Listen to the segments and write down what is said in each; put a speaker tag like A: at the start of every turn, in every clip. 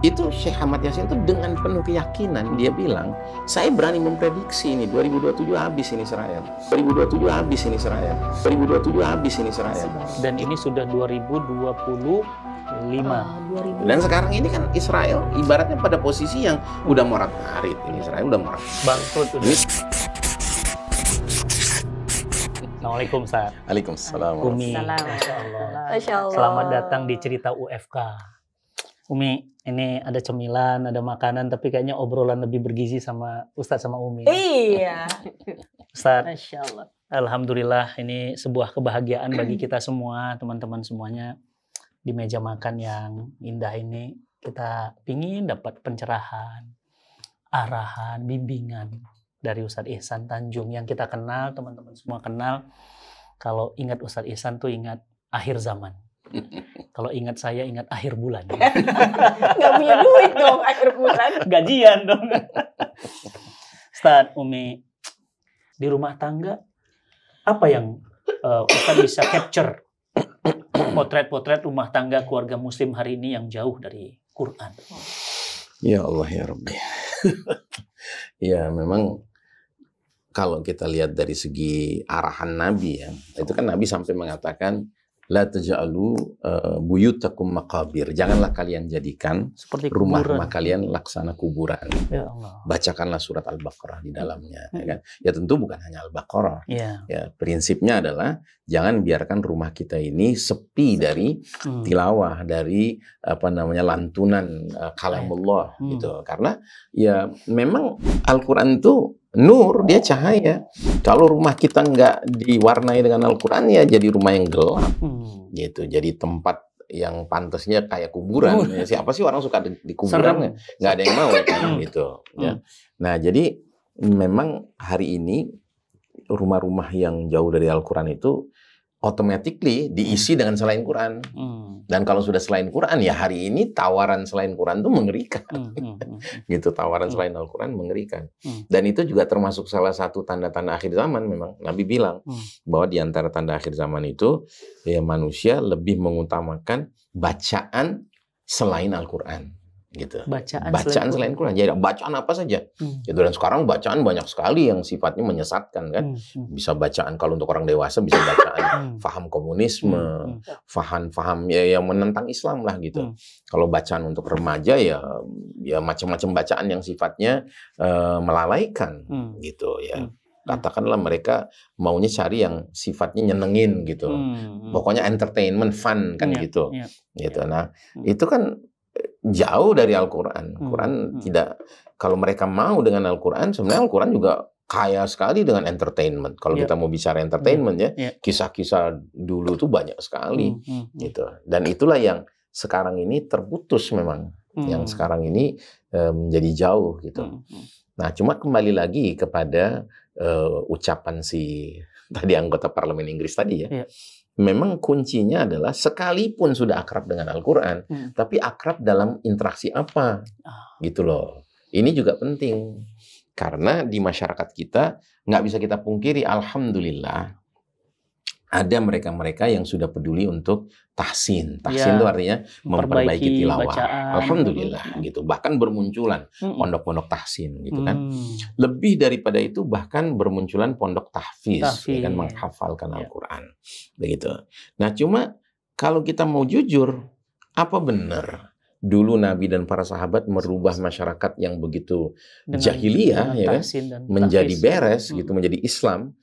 A: Itu Syekh Ahmad Yasin itu dengan penuh keyakinan dia bilang, saya berani memprediksi ini 2027 habis ini Israel. 2027 habis ini Israel. 2027 habis ini Israel.
B: Dan ini sudah 2025.
A: Dan sekarang ini kan Israel ibaratnya pada posisi yang udah morat-marit. Ini Israel udah morat.
B: Bangkrut udah. Assalamualaikum, Ustaz.
A: Waalaikumsalam.
B: Umi,
C: Masya Allah.
B: selamat datang di cerita UFK. Umi, ini ada cemilan, ada makanan, tapi kayaknya obrolan lebih bergizi sama Ustadz sama Umi.
C: Iya.
B: Ustadz,
C: Masya Allah.
B: alhamdulillah ini sebuah kebahagiaan bagi kita semua, teman-teman semuanya. Di meja makan yang indah ini, kita pingin dapat pencerahan, arahan, bimbingan dari Ustadz Ihsan Tanjung yang kita kenal, teman-teman semua kenal. Kalau ingat Ustadz Ihsan tuh ingat akhir zaman. Kalau ingat saya, ingat akhir bulan.
C: Nggak punya duit dong akhir bulan.
B: Gajian dong. Ustadz, Umi, di rumah tangga, apa yang Ustadz bisa capture potret-potret rumah tangga keluarga muslim hari ini yang jauh dari Quran?
A: Ya Allah ya Rabbi. Ya memang kalau kita lihat dari segi arahan Nabi ya, itu kan Nabi sampai mengatakan la taj'alu buyutakum maqabir. Janganlah kalian jadikan
B: Seperti
A: rumah-rumah kalian laksana kuburan.
B: Ya Allah.
A: Bacakanlah surat Al-Baqarah di dalamnya, ya kan? Ya tentu bukan hanya Al-Baqarah.
B: Ya.
A: Ya, prinsipnya adalah jangan biarkan rumah kita ini sepi dari tilawah, dari lantunan kalamullah gitu. Karena ya memang Al-Qur'an itu nur, dia cahaya. Kalau rumah kita nggak diwarnai dengan Al-Quran, ya jadi rumah yang gelap. Gitu. Jadi tempat yang pantasnya kayak kuburan. Ya, siapa sih orang suka di kuburan? Nggak ada yang mau kan gitu. Ya. Nah, jadi memang hari ini rumah-rumah yang jauh dari Al-Quran itu automatically diisi dengan selain Quran. Dan kalau sudah selain Quran, ya hari ini tawaran selain Quran itu mengerikan. Gitu, tawaran selain Al-Quran mengerikan. Dan itu juga termasuk salah satu tanda-tanda akhir zaman. Memang Nabi bilang bahwa di antara tanda akhir zaman itu ya manusia lebih mengutamakan bacaan selain Al-Quran. Gitu. Bacaan selain Quran. Jadi bacaan apa saja. Gitu. Dan sekarang bacaan banyak sekali yang sifatnya menyesatkan kan. Bisa bacaan kalau untuk orang dewasa bisa bacaan faham komunisme, faham ya yang menentang Islam lah gitu. Kalau bacaan untuk remaja ya macam-macam bacaan yang sifatnya melalaikan gitu ya. Katakanlah mereka maunya cari yang sifatnya nyenengin gitu. Pokoknya entertainment, fun kan gitu. Gitu. Nah, itu kan jauh dari Al-Quran. Quran tidak, kalau mereka mau dengan Al-Quran, sebenarnya Al-Quran juga kaya sekali dengan entertainment. Kalau kita mau bicara entertainment ya, kisah-kisah dulu tuh banyak sekali gitu. Dan itulah yang sekarang ini terputus memang. Yang sekarang ini menjadi jauh gitu. Nah, cuma kembali lagi kepada ucapan si tadi anggota parlemen Inggris tadi ya. Memang kuncinya adalah sekalipun sudah akrab dengan Al-Quran, tapi akrab dalam interaksi apa, gitu loh. Ini juga penting, karena di masyarakat kita nggak bisa kita pungkiri, alhamdulillah, ada mereka-mereka yang sudah peduli untuk tahsin. Tahsin itu artinya memperbaiki tilawah.
B: Bacaan.
A: Alhamdulillah, gitu. Bahkan bermunculan pondok-pondok tahsin, gitu kan. Lebih daripada itu bahkan bermunculan pondok tahfiz, ya kan, menghafalkan Al-Quran, begitu. Nah, cuma kalau kita mau jujur, apa benar dulu Nabi dan para sahabat merubah masyarakat yang begitu jahiliyah, ya kan, menjadi beres, gitu, menjadi Islam,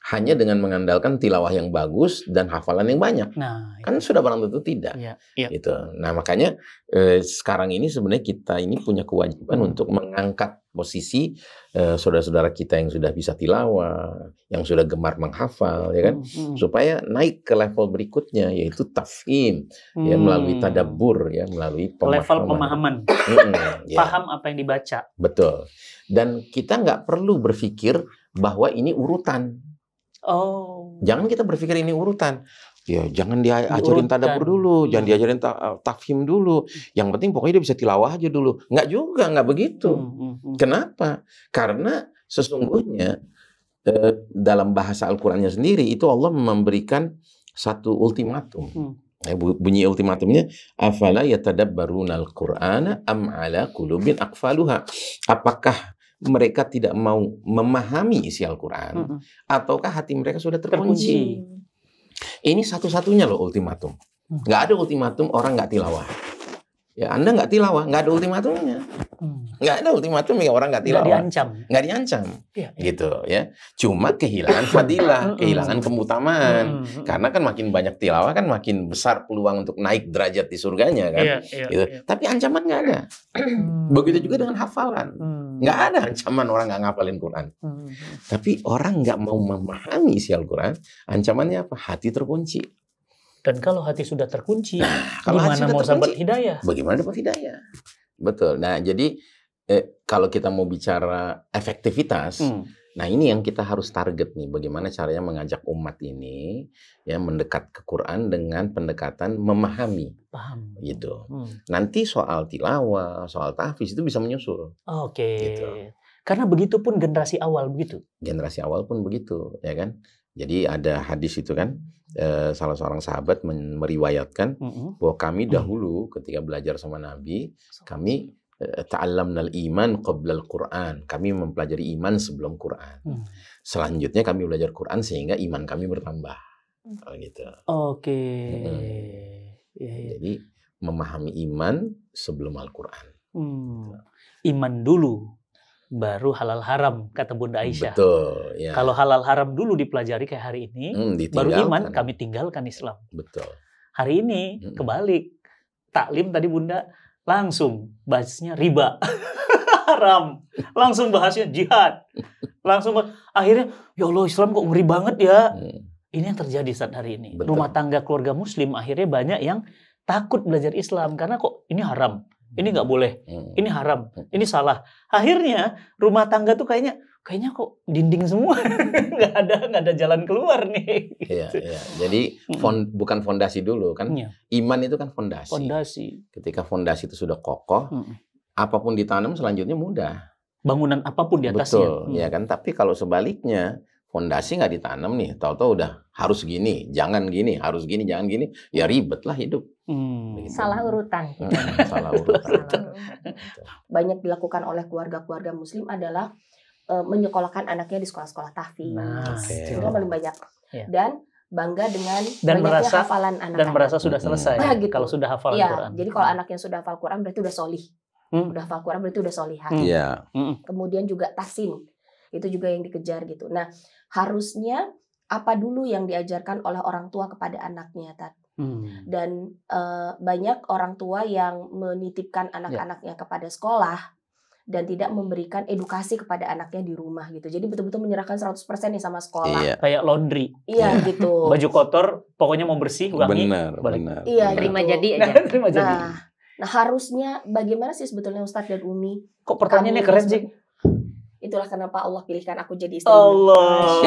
A: hanya dengan mengandalkan tilawah yang bagus dan hafalan yang banyak? Nah, kan sudah barang tentu tidak. Gitu. Nah, makanya sekarang ini sebenarnya kita ini punya kewajiban untuk mengangkat posisi saudara-saudara kita yang sudah bisa tilawah, yang sudah gemar menghafal, ya kan, supaya naik ke level berikutnya, yaitu tafhim, ya, melalui tadabbur, ya, melalui
B: level pemahaman. Paham apa yang dibaca.
A: Betul. Dan kita nggak perlu berpikir bahwa ini urutan. Jangan kita berpikir ini urutan. Ya, jangan diajarin tadabbur dulu, jangan diajarin tafhim dulu. Yang penting pokoknya dia bisa tilawah aja dulu. Nggak juga, nggak begitu. Kenapa? Karena sesungguhnya dalam bahasa Al-Qur'annya sendiri itu Allah memberikan satu ultimatum. Bunyi ultimatumnya, afala yatadabbarunal Qur'ana am ala qulubin aqfaluha. Apakah mereka tidak mau memahami isi Al-Quran, ataukah hati mereka sudah terkunci? Ini satu-satunya loh ultimatum. Nggak ada ultimatum orang nggak tilawah. Ya, Anda nggak tilawah, nggak ada ultimatumnya. Nggak ada ultimatum ya orang nggak tilawah. Nggak diancam.
B: Ya.
A: Gitu ya. Cuma kehilangan fadilah, kehilangan keutamaan. Karena kan makin banyak tilawah kan makin besar peluang untuk naik derajat di surganya kan. Gitu. Tapi ancaman nggak ada. Begitu juga dengan hafalan. Nggak ada ancaman orang nggak ngapalin Quran. Tapi orang nggak mau memahami isi Al-Quran, ancamannya apa? Hati terkunci.
B: Dan kalau hati sudah terkunci,
A: kalau
B: gimana mau dapat hidayah?
A: Bagaimana dapat hidayah? Betul. Nah, jadi kalau kita mau bicara efektivitas, nah ini yang kita harus target nih. Bagaimana caranya mengajak umat ini ya mendekat ke Quran dengan pendekatan memahami.
B: Paham.
A: Gitu. Nanti soal tilawah, soal tahfiz itu bisa menyusul.
B: Oke.
A: Gitu.
B: Karena begitu pun generasi awal begitu.
A: Generasi awal pun begitu, ya kan? Jadi ada hadis itu kan, salah seorang sahabat meriwayatkan bahwa kami dahulu ketika belajar sama Nabi, kami ta'allamnal iman qablal Qur'an. Kami mempelajari iman sebelum Quran. Selanjutnya kami belajar Quran sehingga iman kami bertambah. Gitu.
B: Oke.
A: Jadi memahami iman sebelum Al-Quran.
B: Iman dulu. Baru halal haram, kata Bunda Aisyah.
A: Betul. Ya.
B: Kalau halal haram dulu dipelajari kayak hari ini, baru iman kami tinggalkan Islam.
A: Betul.
B: Hari ini kebalik. Taklim tadi Bunda langsung bahasnya riba. Haram. Langsung bahasnya jihad. Akhirnya, ya Allah Islam kok ngeri banget ya. Ini yang terjadi saat hari ini. Betul. Rumah tangga keluarga muslim akhirnya banyak yang takut belajar Islam. Karena kok ini haram. Ini nggak boleh, ini haram, ini salah. Akhirnya rumah tangga tuh kayaknya kok dinding semua, nggak ada jalan keluar nih.
A: Iya, iya. Jadi bukan fondasi dulu kan? Iya. Iman itu kan fondasi. Ketika fondasi itu sudah kokoh, apapun ditanam selanjutnya mudah.
B: Bangunan apapun di atasnya.
A: Betul, ya kan. Tapi kalau sebaliknya fondasi nggak ditanam nih, tahu-tahu udah harus gini, jangan gini, harus gini, jangan gini, ya ribet lah hidup.
C: Salah urutan.
A: Salah urutan.
C: Banyak dilakukan oleh keluarga-keluarga muslim adalah menyekolahkan anaknya di sekolah-sekolah tahfiz. Itu paling banyak. Dan bangga dengan banyaknya hafalan anak-anak.
B: Dan merasa sudah selesai.
C: Gitu.
B: Kalau sudah hafal Quran.
C: Jadi kalau anaknya sudah hafal Quran berarti udah solih. Udah hafal Quran berarti udah solihah. Kemudian juga tahsin. Itu juga yang dikejar gitu. Nah, harusnya apa dulu yang diajarkan oleh orang tua kepada anaknya, Tat? Dan banyak orang tua yang menitipkan anak-anaknya kepada sekolah dan tidak memberikan edukasi kepada anaknya di rumah gitu. Jadi betul-betul menyerahkan 100% nih sama sekolah.
B: Kayak laundry.
C: Iya gitu.
B: Baju kotor, pokoknya mau bersih, wangi.
A: Benar.
C: Iya,
D: terima
C: gitu.
D: jadi aja.
B: Terima jadi.
C: Nah, harusnya bagaimana sih sebetulnya Ustadz dan Umi?
B: Kok pertanyaannya keren sih?
C: Itulah kenapa Allah pilihkan aku jadi istri.
B: Allah.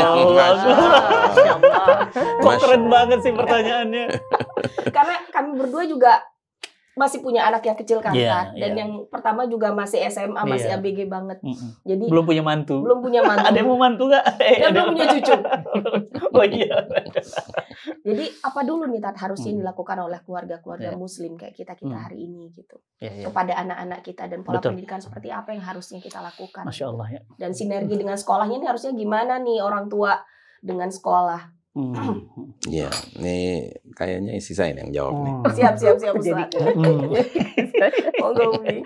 B: Kok keren banget sih pertanyaannya.
C: Karena kami berdua juga masih punya anak yang kecil kan, dan yang pertama juga masih SMA, masih ABG banget. Jadi
B: belum punya mantu.
C: Ada
B: yang mau mantu nggak?
C: Dan belum punya cucu.
B: Oh iya.
C: Jadi apa dulu nih Tat harusnya dilakukan oleh keluarga-keluarga muslim kayak kita hari ini gitu. Kepada anak-anak kita dan pola pendidikan seperti apa yang harusnya kita lakukan.
B: Masya Allah ya.
C: Dan sinergi dengan sekolahnya ini harusnya gimana nih orang tua dengan sekolah.
A: Iya, nih kayaknya isi saya yang jawab nih.
C: Siap Ustaz. Monggo Umi.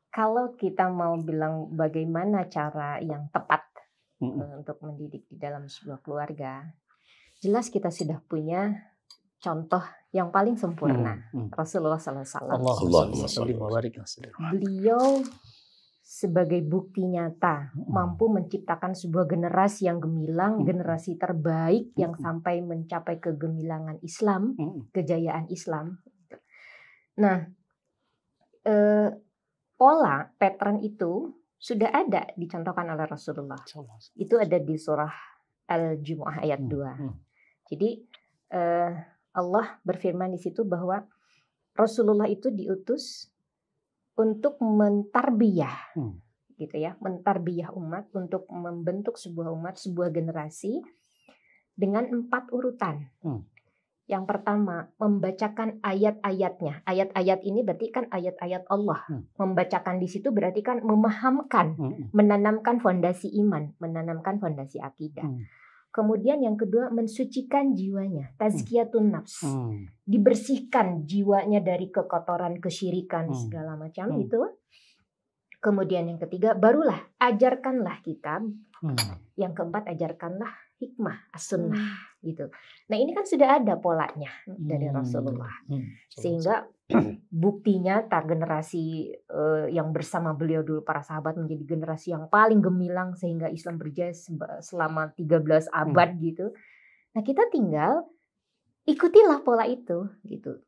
D: Kalau kita mau bilang bagaimana cara yang tepat untuk mendidik di dalam sebuah keluarga, jelas kita sudah punya contoh yang paling sempurna, Rasulullah SAW. Beliau sebagai bukti nyata mampu menciptakan sebuah generasi yang gemilang, generasi terbaik yang sampai mencapai kegemilangan Islam, kejayaan Islam. Nah, pola pattern itu sudah ada dicontohkan oleh Rasulullah. Itu ada di surah Al-Jumu'ah ayat 2. Jadi Allah berfirman di situ bahwa Rasulullah itu diutus untuk mentarbiyah, gitu ya, mentarbiyah umat, untuk membentuk sebuah umat, sebuah generasi dengan 4 urutan. Yang pertama, membacakan ayat-ayatnya. Ayat-ayat ini berarti kan ayat-ayat Allah. Membacakan di situ berarti kan memahamkan, menanamkan fondasi iman, menanamkan fondasi akidah. Kemudian yang kedua, mensucikan jiwanya, tazkiyatun nafs. Dibersihkan jiwanya dari kekotoran, kesyirikan, segala macam itu. Kemudian yang ketiga, barulah ajarkanlah kitab. Yang keempat, ajarkanlah hikmah, as-sunnah gitu. Nah, ini kan sudah ada polanya dari Rasulullah. Sehingga buktinya generasi yang bersama beliau dulu, para sahabat, menjadi generasi yang paling gemilang sehingga Islam berjaya selama 13 abad gitu. Nah, kita tinggal ikutilah pola itu gitu.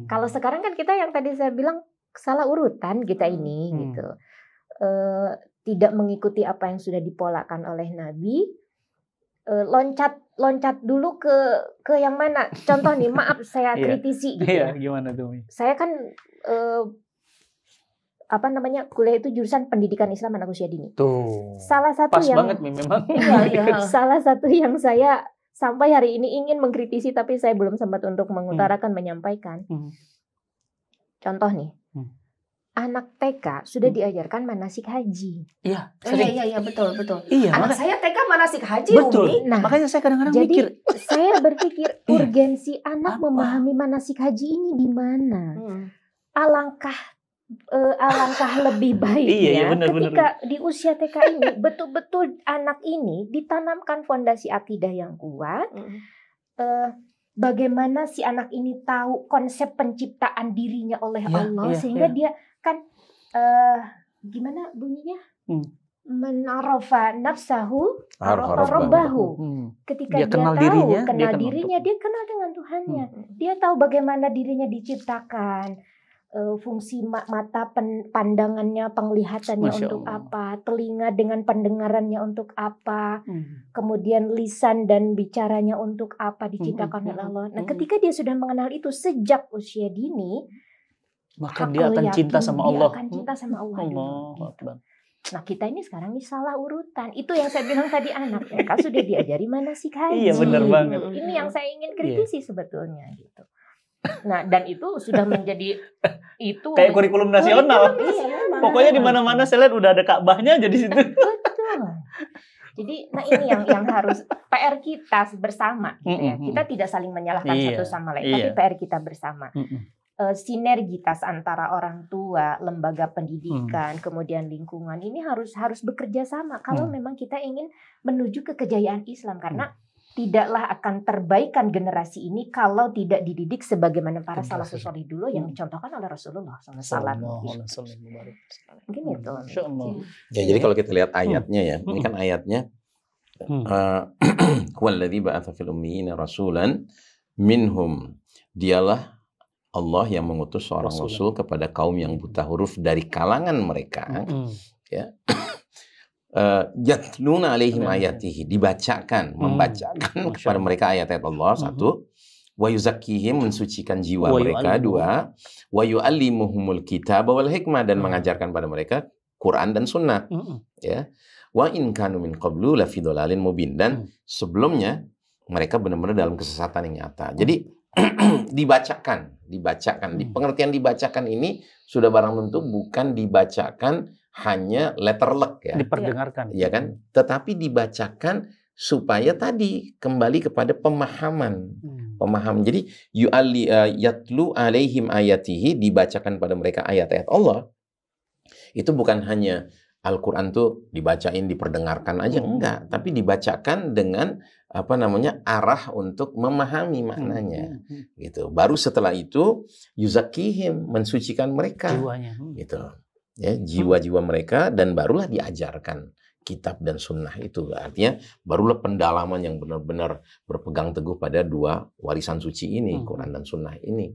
D: Kalau sekarang kan kita yang tadi saya bilang salah urutan kita ini gitu. Tidak mengikuti apa yang sudah dipolakan oleh Nabi, loncat dulu ke yang mana? Contoh nih, maaf saya kritisi gitu ya.
B: Gimana tuh?
D: Saya kan kuliah itu jurusan pendidikan Islam anak usia dini.
B: Tuh.
D: Salah satu
B: pas
D: yang
B: banget memang.
D: Salah satu yang saya sampai hari ini ingin mengkritisi tapi saya belum sempat untuk mengutarakan, menyampaikan. Contoh nih. Anak TK sudah diajarkan manasik haji.
C: Iya, iya, betul.
B: Iya,
C: anak saya TK manasik haji,
B: betul.
C: Umi.
B: Nah, makanya saya kadang-kadang mikir.
D: Saya berpikir urgensi anak memahami manasik haji ini di mana? Alangkah lebih baiknya ketika di usia TK ini betul-betul anak ini ditanamkan fondasi akidah yang kuat. Bagaimana si anak ini tahu konsep penciptaan dirinya oleh Allah sehingga dia kan gimana bunyinya? Menarofa nafsahu rabbahu. Ketika dia
B: kenal
D: tahu
B: dirinya,
D: dia kenal dengan Tuhannya. Dia tahu bagaimana dirinya diciptakan. Fungsi mata pandangannya, penglihatannya untuk apa, telinga dengan pendengarannya untuk apa, kemudian lisan dan bicaranya untuk apa diciptakan oleh Allah. Nah, ketika dia sudah mengenal itu sejak usia dini,
B: maka dia akan cinta sama Allah.
D: Dia akan cinta sama Allah. Nah, kita ini sekarang salah urutan. Itu yang saya bilang tadi, anak mereka sudah diajari manasik haji.
B: Iya, benar banget.
D: Ini yang saya ingin kritisi sebetulnya gitu. Nah, dan itu sudah menjadi itu
B: kayak kurikulum nasional. Pokoknya di mana-mana saya lihat udah ada Ka'bahnya jadi situ.
D: Betul. Jadi, nah ini yang harus PR kita bersama gitu ya. Kita tidak saling menyalahkan satu sama lain, tapi PR kita bersama. Sinergitas antara orang tua, lembaga pendidikan, kemudian lingkungan ini harus bekerja sama kalau memang kita ingin menuju ke kejayaan Islam, karena tidaklah akan terbaikan generasi ini kalau tidak dididik sebagaimana para salafus shalih dulu yang dicontohkan oleh Rasulullah SAW. Mungkin itu.
A: Ya, jadi kalau kita lihat ayatnya ya, ini kan ayatnya Walladzi ba'atsa fil ummiyina rasulan minhum. Dialah Allah yang mengutus seorang rasul kepada kaum yang buta huruf dari kalangan mereka. Ya. Yatluna alaihim ayatihi, dibacakan, membacakan kepada mereka ayat-ayat Allah, satu. Wa yuzakkihim, mensucikan jiwa mereka, dua. Wa yu'allimuhumul kitaba wal hikmah, dan mengajarkan pada mereka Quran dan sunnah. Ya. Wa in kanu min qablu lafi dhalalin mubin, dan sebelumnya mereka benar-benar dalam kesesatan yang nyata. Jadi dibacakan. Di pengertian dibacakan ini sudah barang tentu bukan dibacakan hanya letterlek ya,
B: diperdengarkan,
A: ya kan? Tetapi dibacakan supaya tadi kembali kepada pemahaman. Jadi yatlu alaihim ayatihi, dibacakan pada mereka ayat-ayat Allah. Itu bukan hanya Al-Quran tuh dibacain, diperdengarkan aja, enggak, tapi dibacakan dengan arah untuk memahami maknanya. Gitu. Baru setelah itu yuzakkihim, mensucikan mereka.
B: Jiwanya.
A: Gitu. Ya, jiwa-jiwa mereka, dan barulah diajarkan kitab dan sunnah itu. Artinya barulah pendalaman yang benar-benar berpegang teguh pada dua warisan suci ini, Quran dan sunnah ini.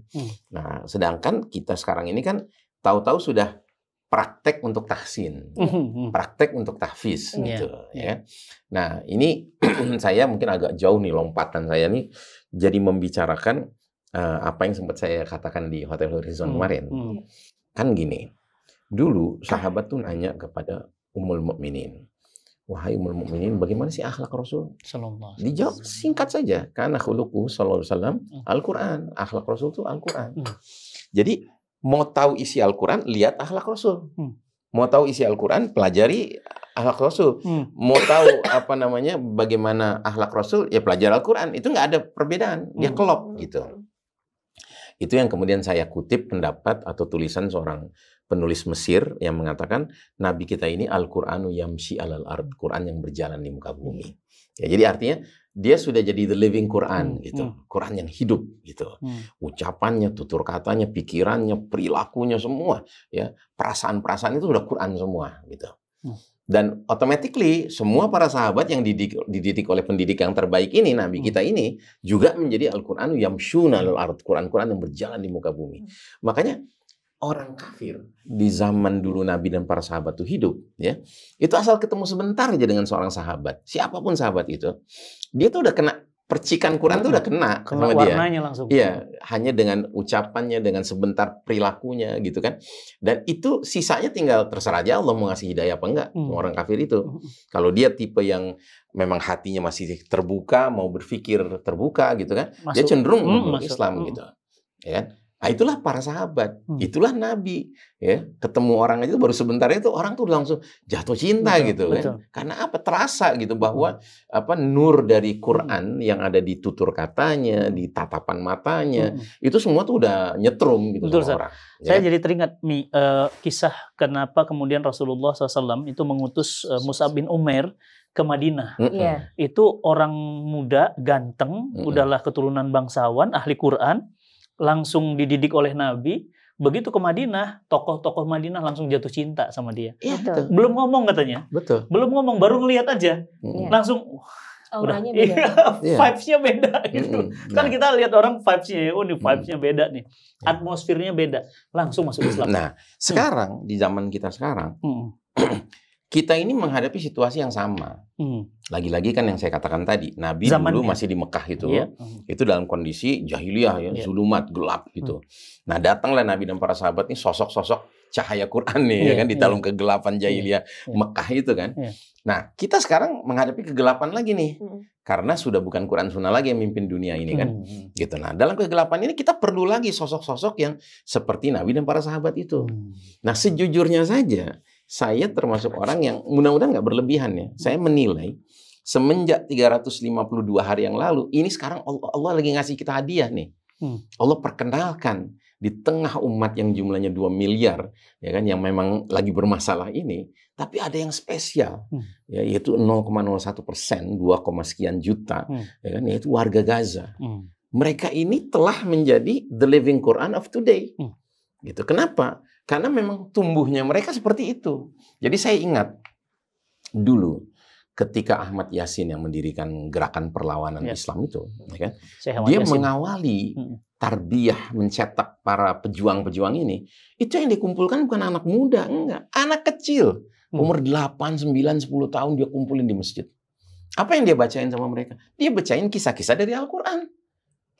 A: Nah, sedangkan kita sekarang ini kan tahu-tahu sudah praktek untuk tahsin, praktek untuk tahfiz gitu ya. Nah, ini saya mungkin agak jauh nih lompatan saya nih, jadi membicarakan apa yang sempat saya katakan di Hotel Horizon kemarin. Kan gini. Dulu sahabat tuh nanya kepada Ummul Mukminin, wahai ummul mukminin, bagaimana sih akhlak Rasul?
B: Sallallahu alaihi
A: Dijawab
B: wasallam.
A: singkat saja, karena khuluquhu sallallahu alaihi wasallam Al-Quran. Akhlak Rasul itu Al-Quran. Jadi mau tahu isi Al-Quran, lihat akhlak Rasul. Mau tahu isi Al-Quran, pelajari akhlak Rasul. Mau tahu bagaimana akhlak Rasul, ya pelajari Al-Quran. Itu nggak ada perbedaan, dia klop gitu. Itu yang kemudian saya kutip pendapat atau tulisan seorang penulis Mesir yang mengatakan Nabi kita ini Al-Qur'anu yamshi alal ard, Quran yang berjalan di muka bumi. Ya, jadi artinya dia sudah jadi the living Quran gitu. Quran yang hidup gitu. Ucapannya, tutur katanya, pikirannya, perilakunya semua ya, perasaan-perasaan itu udah Quran semua gitu. Dan automatically semua para sahabat yang dididik oleh pendidik yang terbaik ini, Nabi kita ini juga menjadi Al-Qur'anu yamshuna alal ard, Quran-Quran yang berjalan di muka bumi. Makanya orang kafir di zaman dulu Nabi dan para sahabat itu hidup, ya, itu asal ketemu sebentar aja dengan seorang sahabat, siapapun sahabat itu, dia tuh udah kena percikan Quran tuh udah kena sama dia.
B: Warnanya langsung.
A: Iya, hanya dengan ucapannya, dengan sebentar perilakunya gitu kan. Dan itu sisanya tinggal terserah aja Allah mau ngasih hidayah apa enggak orang kafir itu. Kalau dia tipe yang memang hatinya masih terbuka, mau berpikir terbuka gitu kan, dia cenderung masuk Islam gitu, ya kan. Nah, itulah para sahabat, itulah Nabi, ya. Ketemu orang aja baru sebentar itu orang tuh langsung jatuh cinta gitu kan. Karena apa? Terasa gitu bahwa nur dari Quran yang ada di tutur katanya, di tatapan matanya, itu semua tuh udah nyetrum gitu sama orang.
B: Saya jadi teringat nih kisah kenapa kemudian Rasulullah SAW itu mengutus Mus'ab bin Umair ke Madinah. Itu orang muda, ganteng, udahlah keturunan bangsawan, ahli Quran, langsung dididik oleh Nabi. Begitu ke Madinah, tokoh-tokoh Madinah langsung jatuh cinta sama dia.
A: Betul.
B: Belum ngomong katanya.
A: Betul.
B: Belum ngomong, baru ngelihat aja. Langsung
C: auranya beda.
B: Vibes-nya beda gitu. Kan kita lihat orang vibes-nya, oh ini vibes-nya beda nih. Atmosfernya beda. Langsung masuk Islam.
A: Nah, sekarang di zaman kita sekarang, kita ini menghadapi situasi yang sama. Lagi-lagi kan yang saya katakan tadi, Nabi dulu masih di Mekah itu dalam kondisi jahiliyah ya, zulumat, gelap gitu. Nah, datanglah Nabi dan para sahabat ini sosok-sosok cahaya Quran nih ya kan di dalam kegelapan jahiliyah Mekah itu kan. Nah, kita sekarang menghadapi kegelapan lagi nih. Karena sudah bukan Quran Sunnah lagi yang mimpin dunia ini kan. Gitu. Nah, dalam kegelapan ini kita perlu lagi sosok-sosok yang seperti Nabi dan para sahabat itu. Nah, sejujurnya saja saya termasuk orang yang mudah-mudahan nggak berlebihan ya. Saya menilai semenjak 352 hari yang lalu, ini sekarang Allah lagi ngasih kita hadiah nih. Allah perkenalkan di tengah umat yang jumlahnya 2 miliar, ya kan, yang memang lagi bermasalah ini, tapi ada yang spesial, ya, yaitu 0,01%, 2, sekian juta, ya kan, yaitu warga Gaza. Mereka ini telah menjadi the living Quran of today. Gitu. Kenapa? Karena memang tumbuhnya mereka seperti itu. Jadi saya ingat dulu ketika Ahmad Yasin yang mendirikan gerakan perlawanan Islam itu, ya kan, dia mengawali tarbiyah, mencetak para pejuang-pejuang ini. Itu yang dikumpulkan bukan anak muda, enggak, anak kecil, umur 8, 9, 10 tahun dia kumpulin di masjid. Apa yang dia bacain sama mereka? Dia bacain kisah-kisah dari Al-Quran.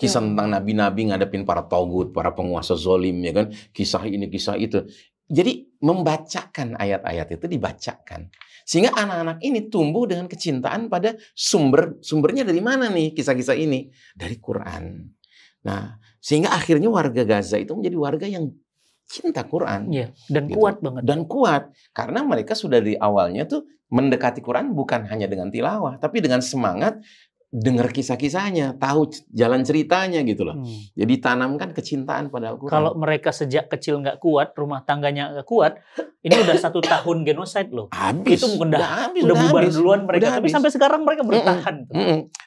A: Kisah tentang nabi-nabi ngadepin para togut, para penguasa zolim, ya kan? Kisah ini, kisah itu. Jadi membacakan ayat-ayat itu dibacakan. Sehingga anak-anak ini tumbuh dengan kecintaan pada sumbernya dari mana nih kisah-kisah ini? Dari Quran. Nah, sehingga akhirnya warga Gaza itu menjadi warga yang cinta Quran.
B: Dan gitu. Kuat banget.
A: Dan kuat. Karena mereka sudah dari awalnya tuh mendekati Quran bukan hanya dengan tilawah, tapi dengan semangat dengar kisah-kisahnya, tahu jalan ceritanya gitu loh. Jadi tanamkan kecintaan pada Al-Quran.
B: Kalau mereka sejak kecil nggak kuat, rumah tangganya nggak kuat, ini udah 1 tahun genocide loh.
A: Habis.
B: Itu udah bubar duluan mereka. Tapi sampai sekarang mereka bertahan.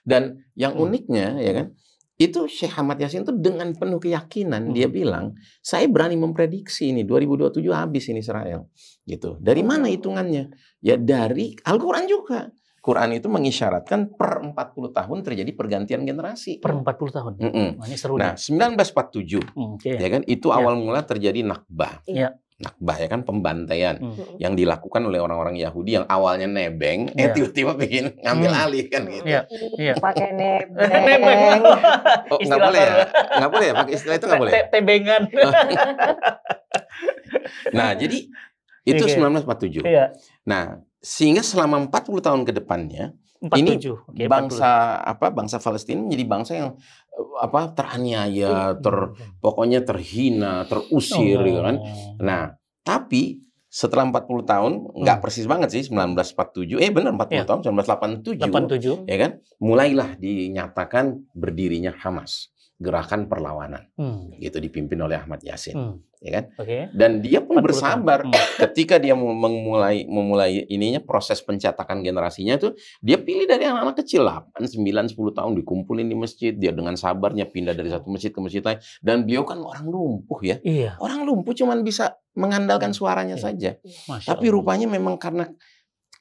A: Dan yang uniknya ya kan, itu Syekh Ahmad Yasin itu dengan penuh keyakinan dia bilang, saya berani memprediksi ini 2027 habis ini Israel. Gitu. Dari mana hitungannya? Ya dari Al-Quran juga. Quran itu mengisyaratkan per 40 tahun terjadi pergantian generasi.
B: Per 40 tahun. Ini seru.
A: Nah, 1947, ya kan, itu awal mula terjadi Nakbah. Nakbah ya kan, pembantaian yang dilakukan oleh orang-orang Yahudi yang awalnya nebeng, tiba-tiba bikin ngambil alih kan gitu.
D: Pakai nebeng.
A: Oh, nggak boleh ya? Nggak boleh ya? Pakai istilah itu nggak boleh?
B: Tebengan.
A: Nah, jadi itu 1947. Nah, sehingga selama 40 tahun ke depannya
B: 47.
A: ini
B: Oke,
A: bangsa Palestina menjadi bangsa yang teraniaya, pokoknya terhina, terusir gitu kan. Nah, tapi setelah 40 tahun, nggak persis banget sih, 1947, benar 40 tahun, 1987, ya kan, mulailah dinyatakan berdirinya Hamas, gerakan perlawanan, gitu, dipimpin oleh Ahmad Yassin, ya kan, dan dia pun bersabar ketika dia memulai ininya proses pencetakan generasinya tuh, dia pilih dari anak-anak kecil, 8, 9, 10 tahun dikumpulin di masjid, dia dengan sabarnya pindah dari satu masjid ke masjid lain, dan beliau kan orang lumpuh ya, orang lumpuh cuman bisa mengandalkan suaranya saja. Tapi rupanya memang karena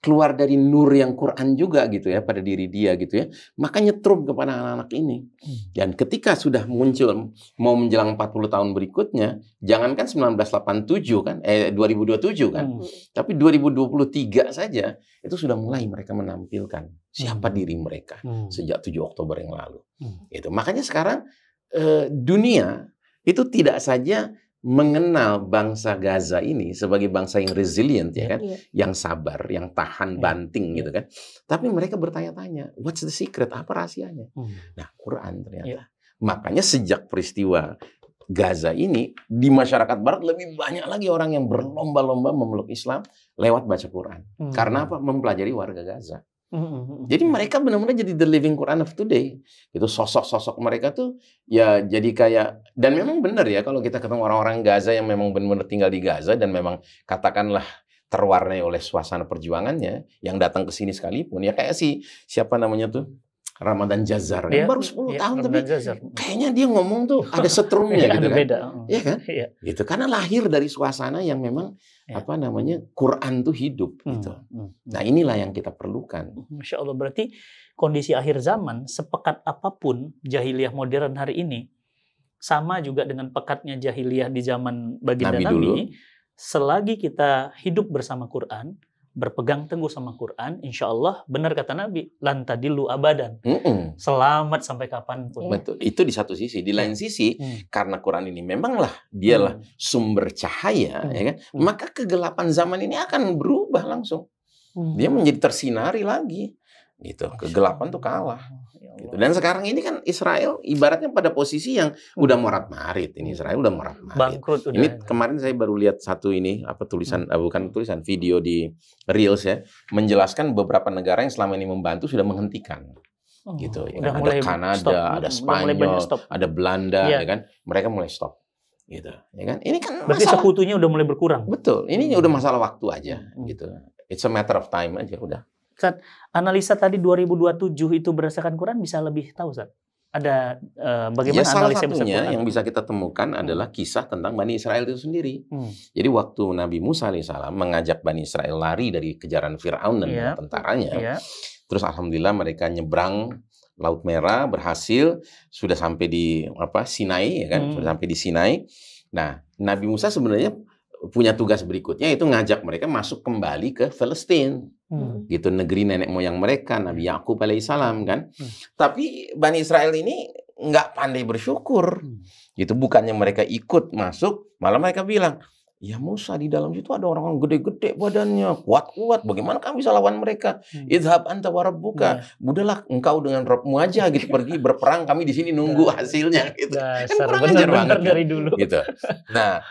A: keluar dari nur yang Quran juga gitu ya pada diri dia gitu ya, maka nyetrum kepada anak-anak ini. Dan ketika sudah muncul mau menjelang 40 tahun berikutnya, jangankan 1987 kan, 2027 kan, tapi 2023 saja itu sudah mulai mereka menampilkan siapa diri mereka sejak 7 Oktober yang lalu. Gitu. Makanya sekarang dunia itu tidak saja mengenal bangsa Gaza ini sebagai bangsa yang resilient ya kan, yang sabar, yang tahan banting gitu kan. Tapi mereka bertanya-tanya, what's the secret? Apa rahasianya? Nah, Quran ternyata. Makanya sejak peristiwa Gaza ini di masyarakat Barat lebih banyak lagi orang yang berlomba-lomba memeluk Islam lewat baca Quran. Karena apa? Mempelajari warga Gaza. Jadi mereka benar-benar jadi the living Quran of today. Itu sosok-sosok mereka tuh ya jadi kayak, dan memang benar ya kalau kita ketemu orang-orang Gaza yang memang benar-benar tinggal di Gaza dan memang katakanlah terwarnai oleh suasana perjuangannya, yang datang ke sini sekalipun ya kayak siapa namanya tuh, Ramadan Jazar kan? Baru 10 tahun tapi kayaknya dia ngomong tuh ada setrumnya gitu kan. Iya kan? Gitu, karena lahir dari suasana yang memang apa namanya, Quran tuh hidup gitu. Nah, inilah yang kita perlukan.
B: Masya Allah, berarti kondisi akhir zaman sepekat apapun jahiliyah modern hari ini, sama juga dengan pekatnya jahiliyah di zaman baginda Nabi, selagi kita hidup bersama Quran, berpegang teguh sama Quran, insya Allah benar kata Nabi, lan tadillu abadan, selamat sampai kapanpun.
A: Betul. Itu di satu sisi. Di lain sisi, karena Quran ini memanglah dialah sumber cahaya, ya kan? Maka kegelapan zaman ini akan berubah langsung. Dia menjadi tersinari lagi. Gitu. Kegelapan tuh kalah. Gitu. Dan sekarang ini kan Israel ibaratnya pada posisi yang udah morat-marit. Ini Israel udah morat-marit.
B: Bangkrut udah.
A: Ini kemarin saya baru lihat satu ini bukan tulisan, video di Reels ya, menjelaskan beberapa negara yang selama ini membantu sudah menghentikan. Gitu. Ya, ada Kanada, ada Spanyol, ada Belanda, ya kan? Mereka mulai stop. Gitu. Ya kan? Ini kan
B: berarti sekutunya udah mulai berkurang.
A: Betul. Ini udah masalah waktu aja. Gitu. It's a matter of time aja udah.
B: Saat analisa tadi 2027 itu berdasarkan Quran bisa lebih tahu, Ustaz? Ada bagaimana
A: salah
B: analisa
A: satunya yang bisa kita temukan adalah kisah tentang Bani Israel itu sendiri. Jadi waktu Nabi Musa alaihissalam mengajak Bani Israel lari dari kejaran Fir'aun dan tentaranya, terus alhamdulillah mereka nyebrang Laut Merah, berhasil, sudah sampai di Sinai, ya kan? Sudah sampai di Sinai. Nah, Nabi Musa sebenarnya punya tugas berikutnya, itu ngajak mereka masuk kembali ke Palestina. Gitu, negeri nenek moyang mereka, Nabi Yakub alaihissalam kan. Tapi Bani Israel ini nggak pandai bersyukur. Gitu, bukannya mereka ikut masuk, malah mereka bilang, ya Musa, di dalam situ ada orang-orang gede-gede badannya, kuat-kuat, bagaimana kamu bisa lawan mereka? Idhab anta wa rabbuka. Udahlah engkau dengan Rabbmu aja gitu, pergi berperang, kami di sini nunggu hasilnya gitu. Kan kurang ajar banget
B: dari dulu.
A: Gitu. Nah,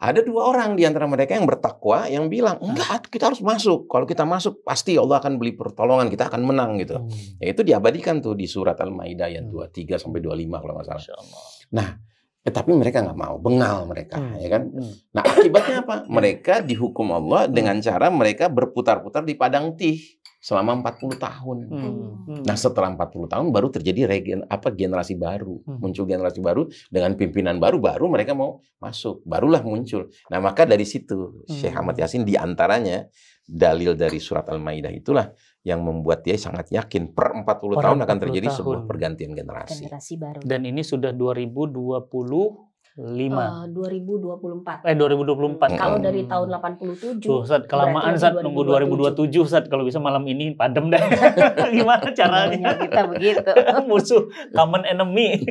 A: ada dua orang di antara mereka yang bertakwa yang bilang, enggak, kita harus masuk. Kalau kita masuk, pasti Allah akan beri pertolongan, kita akan menang gitu. Ya, itu diabadikan tuh di surat Al-Maidah ayat 23 sampai 25 kalau nggak salah. Nah, tapi mereka nggak mau, bengal mereka, ya kan? Nah, akibatnya apa? Mereka dihukum Allah dengan cara mereka berputar-putar di padang Tih selama 40 tahun. Nah, setelah 40 tahun baru terjadi generasi baru. Muncul generasi baru dengan pimpinan baru mereka mau masuk, barulah muncul. Nah, maka dari situ Syekh Ahmad Yassin diantaranya dalil dari surat Al-Maidah itulah yang membuat dia sangat yakin per 40 tahun akan terjadi sebuah pergantian generasi.
D: Baru.
B: Dan ini sudah 2024.
C: 2024.
B: 2024.
C: Kalau dari tahun 87.
B: Tuh, Ustaz, kelamaan Ustaz nunggu 2027 Ustaz. Kalau bisa malam ini padam dah. Gimana caranya?
D: Kita begitu.
B: Musuh, common enemy.